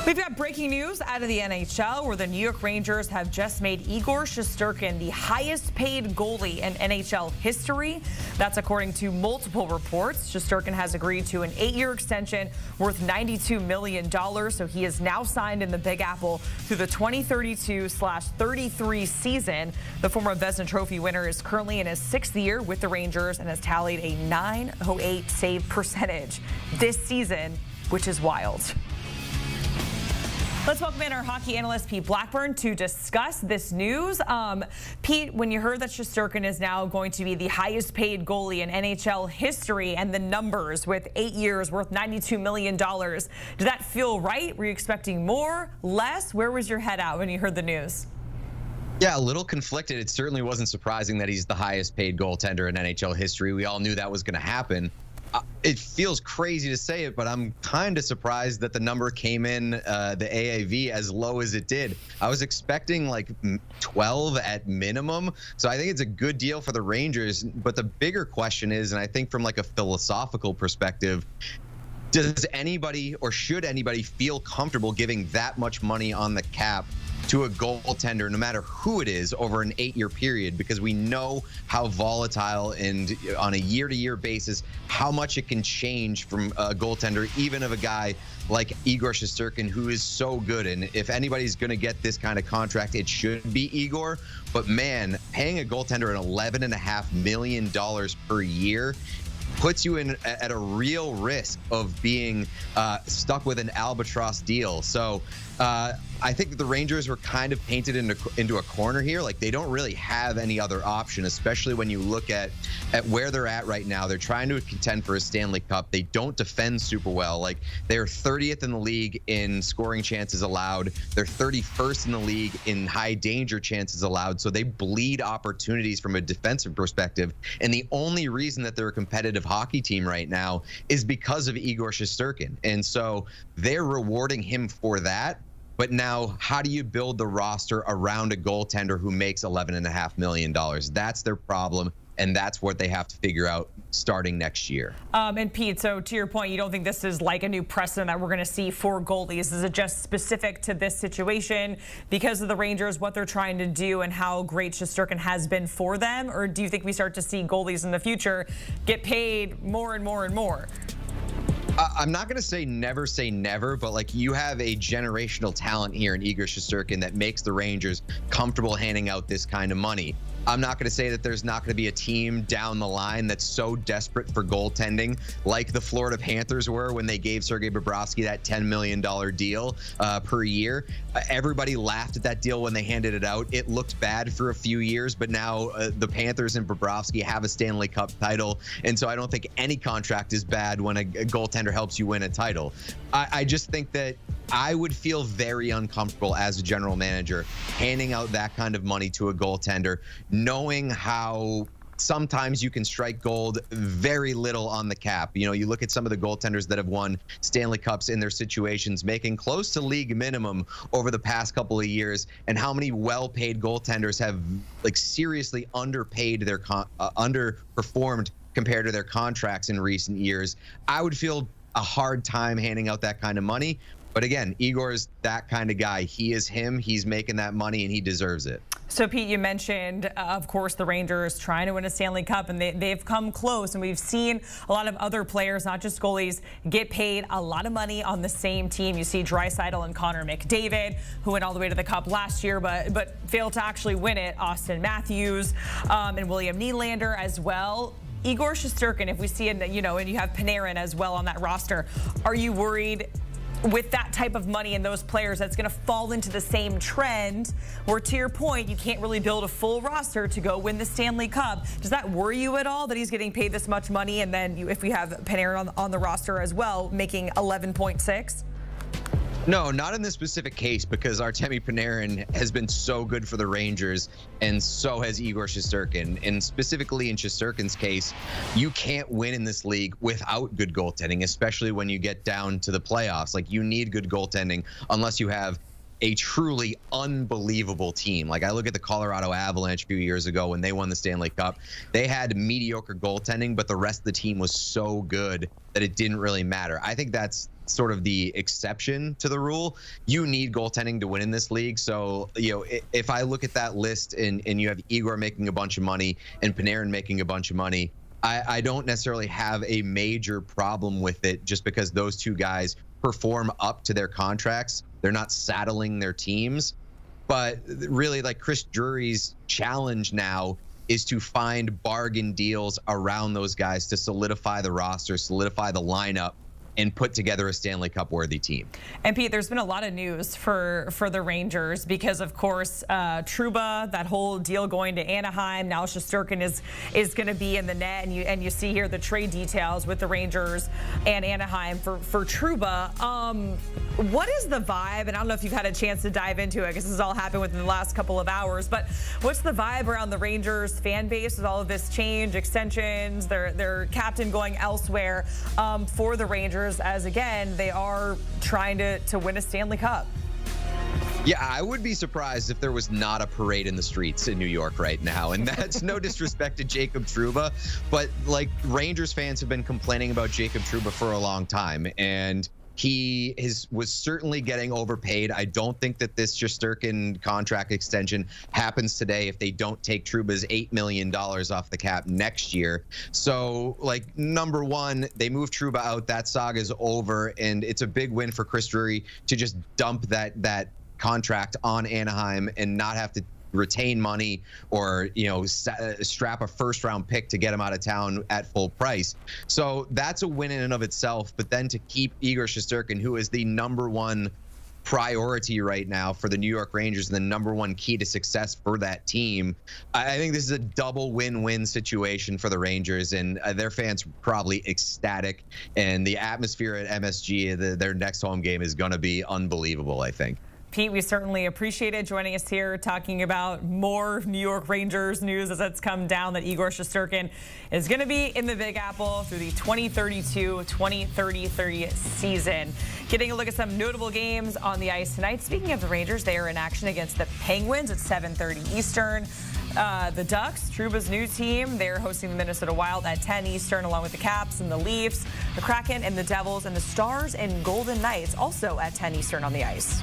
We've got breaking news out of the NHL where the New York Rangers have just made Igor Shesterkin the highest paid goalie in NHL history. That's according to multiple reports. Shesterkin has agreed to an 8-year extension worth $92 million. So he is now signed in the Big Apple through the 2032/33 season. The former Vezina Trophy winner is currently in his 6th year with the Rangers and has tallied a .908 save percentage this season, which is wild. Let's welcome in our hockey analyst, Pete Blackburn, to discuss this news. Pete, when you heard that Shesterkin is now going to be the highest paid goalie in NHL history and the numbers with 8 years worth $92 million, did that feel right? Were you expecting more, less? Where was your head at when you heard the news? Yeah, a little conflicted. It certainly wasn't surprising that he's the highest paid goaltender in NHL history. We all knew that was going to happen. It feels crazy to say it, but I'm kind of surprised that the number came in, the AAV, as low as it did. I was expecting like 12 at minimum. So I think it's a good deal for the Rangers. But the bigger question is, and I think from like a philosophical perspective, does anybody or should anybody feel comfortable giving that much money on the cap to a goaltender, no matter who it is, over an 8-year period? Because we know how volatile and on a year-to-year basis, how much it can change from a goaltender, even of a guy like Igor Shesterkin, who is so good. And if anybody's going to get this kind of contract, it should be Igor. But man, paying a goaltender an $11.5 million per year puts you in at a real risk of being stuck with an albatross deal. So I think the Rangers were kind of painted into a corner here. Like, they don't really have any other option, especially when you look at where they're at right now. They're trying to contend for a Stanley Cup. They don't defend super well. Like, they're 30th in the league in scoring chances allowed. They're 31st in the league in high danger chances allowed. So they bleed opportunities from a defensive perspective. And the only reason that they're a competitive hockey team right now is because of Igor Shesterkin. And so they're rewarding him for that. But now, how do you build the roster around a goaltender who makes $11.5 million? That's their problem, and that's what they have to figure out starting next year. And Pete, so to your point, you don't think this is like a new precedent that we're going to see for goalies? Is it just specific to this situation because of the Rangers, what they're trying to do, and how great Shesterkin has been for them? Or do you think we start to see goalies in the future get paid more and more and more? I'm not going to say never, but like, you have a generational talent here in Igor Shesterkin that makes the Rangers comfortable handing out this kind of money. I'm not going to say that there's not going to be a team down the line that's so desperate for goaltending like the Florida Panthers were when they gave Sergei Bobrovsky that $10 million deal per year. Everybody laughed at that deal when they handed it out. It looked bad for a few years, but now the Panthers and Bobrovsky have a Stanley Cup title. And so I don't think any contract is bad when a goaltender helps you win a title. I just think that I would feel very uncomfortable as a general manager handing out that kind of money to a goaltender, knowing how sometimes you can strike gold very little on the cap. You know, you look at some of the goaltenders that have won Stanley Cups in their situations, making close to league minimum over the past couple of years, and how many well-paid goaltenders have like seriously underperformed compared to their contracts in recent years. I would feel a hard time handing out that kind of money. But again, Igor is that kind of guy. He is him. He's making that money, and he deserves it. So, Pete, you mentioned, of course, the Rangers trying to win a Stanley Cup, and they've come close. And we've seen a lot of other players, not just goalies, get paid a lot of money on the same team. You see Draisaitl and Connor McDavid, who went all the way to the Cup last year, but failed to actually win it. Austin Matthews and William Nylander as well. Igor Shesterkin, if we see it, and you have Panarin as well on that roster, are you worried with that type of money and those players that's going to fall into the same trend where, to your point, you can't really build a full roster to go win the Stanley Cup? Does that worry you at all that he's getting paid this much money, and then if we have Panarin on the roster as well making 11.6? No, not in this specific case, because Artemi Panarin has been so good for the Rangers, and so has Igor Shesterkin. And specifically in Shesterkin's case, you can't win in this league without good goaltending, especially when you get down to the playoffs. Like, you need good goaltending unless you have a truly unbelievable team. Like, I look at the Colorado Avalanche a few years ago when they won the Stanley Cup. They had mediocre goaltending, but the rest of the team was so good that it didn't really matter. I think that's sort of the exception to the rule. You need goaltending to win in this league. So, if I look at that list and you have Igor making a bunch of money and Panarin making a bunch of money, I don't necessarily have a major problem with it just because those two guys perform up to their contracts. They're not saddling their teams. But really, like, Chris Drury's challenge now is to find bargain deals around those guys to solidify the roster, solidify the lineup, and put together a Stanley Cup worthy team. And Pete, there's been a lot of news for the Rangers because, of course, Trouba, that whole deal going to Anaheim. Now Shesterkin is going to be in the net, and you see here the trade details with the Rangers and Anaheim for Trouba. What is the vibe? And I don't know if you've had a chance to dive into it because this has all happened within the last couple of hours. But what's the vibe around the Rangers fan base with all of this change, extensions, their captain going elsewhere for the Rangers? As again, they are trying to win a Stanley Cup. Yeah, I would be surprised if there was not a parade in the streets in New York right now. And that's no disrespect to Jacob Trouba, but like, Rangers fans have been complaining about Jacob Trouba for a long time, and he was certainly getting overpaid. I don't think that this Shesterkin contract extension happens today if they don't take Trouba's $8 million off the cap next year. So, like, number one, they move Trouba out. That saga's over, and it's a big win for Chris Drury to just dump that contract on Anaheim and not have to retain money or strap a first-round pick to get him out of town at full price. So that's a win in and of itself. But then to keep Igor Shesterkin, who is the number one priority right now for the New York Rangers and the number one key to success for that team, I think this is a double win-win situation for the Rangers, and their fans probably ecstatic. And the atmosphere at MSG, their next home game, is going to be unbelievable, I think. Pete, we certainly appreciate it joining us here, talking about more New York Rangers news as it's come down that Igor Shesterkin is going to be in the Big Apple through the 2032-2033 season. Getting a look at some notable games on the ice tonight. Speaking of the Rangers, they are in action against the Penguins at 7:30 Eastern. The Ducks, Trouba's new team, they're hosting the Minnesota Wild at 10 Eastern, along with the Caps and the Leafs, the Kraken and the Devils, and the Stars and Golden Knights also at 10 Eastern on the ice.